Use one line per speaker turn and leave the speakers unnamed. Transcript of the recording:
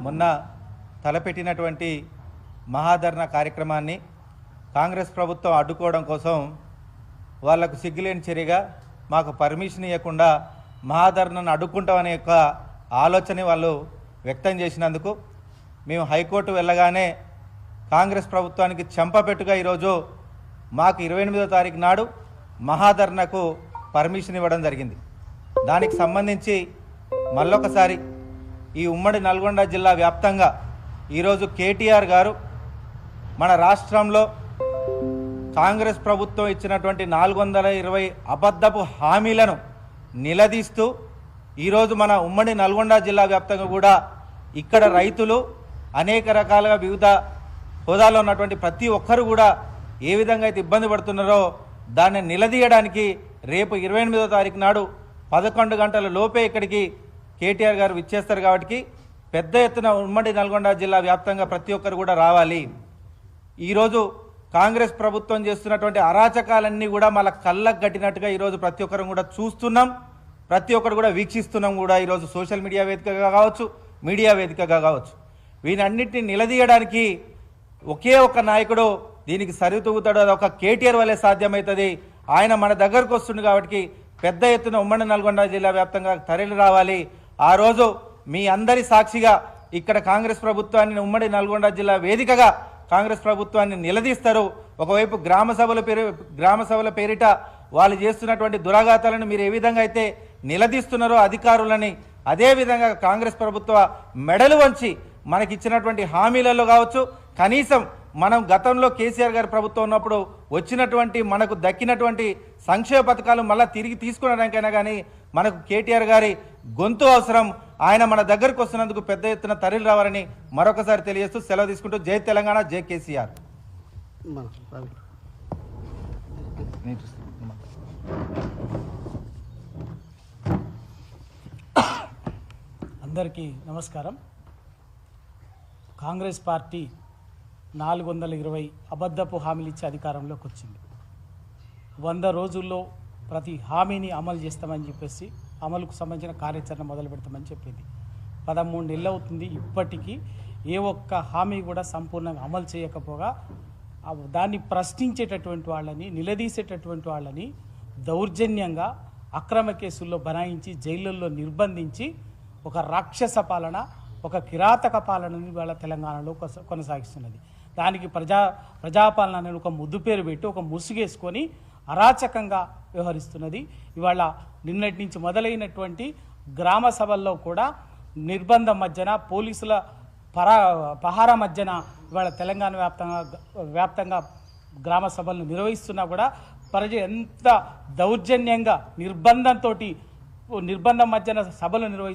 మొన్న తలపెట్టినటువంటి మహాధరణ కార్యక్రమాన్ని కాంగ్రెస్ ప్రభుత్వం అడ్డుకోవడం కోసం వాళ్లకు సిగ్గులేని చర్యగా మాకు పర్మిషన్ ఇవ్వకుండా మహాధరణను అడ్డుకుంటామనే యొక్క ఆలోచన వాళ్ళు వ్యక్తం చేసినందుకు మేము హైకోర్టు వెళ్ళగానే కాంగ్రెస్ ప్రభుత్వానికి చెంపపెట్టుగా ఈరోజు మాకు 28వ తారీఖు నాడు మహాధరణకు పర్మిషన్ ఇవ్వడం జరిగింది. దానికి సంబంధించి మళ్ళొకసారి ఈ ఉమ్మడి నల్గొండ జిల్లా వ్యాప్తంగా ఈరోజు కేటీఆర్ గారు మన రాష్ట్రంలో కాంగ్రెస్ ప్రభుత్వం ఇచ్చినటువంటి 420 అబద్ధపు హామీలను నిలదీస్తూ ఈరోజు మన ఉమ్మడి నల్గొండ జిల్లా వ్యాప్తంగా కూడా ఇక్కడ రైతులు అనేక రకాలుగా వివిధ హోదాలో ఉన్నటువంటి ప్రతి ఒక్కరు కూడా ఏ విధంగా అయితే ఇబ్బంది పడుతున్నారో దాన్ని నిలదీయడానికి రేపు 28వ తారీఖు నాడు 11 గంటల లోపే ఇక్కడికి కేటీఆర్ గారు విచ్చేస్తారు. కాబట్టి పెద్ద ఎత్తున ఉమ్మడి నల్గొండ జిల్లా వ్యాప్తంగా ప్రతి ఒక్కరు కూడా రావాలి. ఈరోజు కాంగ్రెస్ ప్రభుత్వం చేస్తున్నటువంటి అరాచకాలన్నీ కూడా మన కళ్ళకు కట్టినట్టుగా ఈరోజు ప్రతి ఒక్కరు కూడా చూస్తున్నాం, ప్రతి ఒక్కరు కూడా వీక్షిస్తున్నాం కూడా. ఈరోజు సోషల్ మీడియా వేదికగా కావచ్చు, మీడియా వేదికగా కావచ్చు, వీటన్నిటిని నిలదీయడానికి ఒకే ఒక్క నాయకుడు దీనికి సరితూగుతాడు. అది ఒక కేటీఆర్ వల్లే సాధ్యమవుతుంది. ఆయన మన దగ్గరకు వస్తుంది కాబట్టి పెద్ద ఎత్తున ఉమ్మడి నల్గొండ జిల్లా వ్యాప్తంగా తరలి రావాలి. ఆ రోజు మీ అందరి సాక్షిగా ఇక్కడ కాంగ్రెస్ ప్రభుత్వాన్ని ఉమ్మడి నల్గొండ జిల్లా వేదికగా కాంగ్రెస్ ప్రభుత్వాన్ని నిలదీస్తారు. ఒకవైపు గ్రామ సభల పేరిట వాళ్ళు చేస్తున్నటువంటి దురాఘాతాలను మీరు ఏ విధంగా అయితే నిలదీస్తున్నారో అధికారులని, అదేవిధంగా కాంగ్రెస్ ప్రభుత్వ మెడలు వంచి మనకిచ్చినటువంటి హామీలలో కావచ్చు, కనీసం మనం గతంలో కేసీఆర్ గారి ప్రభుత్వం ఉన్నప్పుడు వచ్చినటువంటి మనకు దక్కినటువంటి సంక్షేమ పథకాలు మళ్ళీ తిరిగి తీసుకునడానికైనా కానీ మనకు కేటీఆర్ గారి గొంతు అవసరం. ఆయన మన దగ్గరకు వస్తున్నందుకు పెద్ద ఎత్తున తరలి రావాలని మరొకసారి తెలియజేస్తూ సెలవు తీసుకుంటూ జై తెలంగాణ, జై కేసీఆర్.
అందరికీ నమస్కారం. కాంగ్రెస్ పార్టీ 420 అబద్ధపు హామీలు ఇచ్చి అధికారంలోకి వచ్చింది. 100 రోజుల్లో ప్రతి హామీని అమలు చేస్తామని చెప్పేసి అమలుకు సంబంధించిన కార్యాచరణ మొదలు పెడతామని చెప్పింది. 13 నెలలు అవుతుంది, ఇప్పటికీ ఏ ఒక్క హామీ కూడా సంపూర్ణంగా అమలు చేయకపోగా దాన్ని ప్రశ్నించేటటువంటి వాళ్ళని, నిలదీసేటటువంటి వాళ్ళని దౌర్జన్యంగా అక్రమ కేసుల్లో బనాయించి జైళ్ళల్లో నిర్బంధించి ఒక రాక్షస పాలన, ఒక కిరాతక పాలనని ఇవాళ తెలంగాణలో కొనసాగిస్తున్నది. దానికి ప్రజాపాలన అనే ఒక ముద్దు పేరు పెట్టి ఒక ముసుగేసుకొని అరాచకంగా వ్యవహరిస్తున్నది. ఇవాళ నిన్నటి నుంచి మొదలైనటువంటి గ్రామ సభల్లో కూడా నిర్బంధం మధ్యన, పోలీసుల పహారా మధ్యన ఇవాళ తెలంగాణ వ్యాప్తంగా గ్రామ సభలను నిర్వహిస్తున్నా కూడా ప్రజలు ఎంత దౌర్జన్యంగా నిర్బంధం మధ్యన సభలు నిర్వహిస్తున్నారు.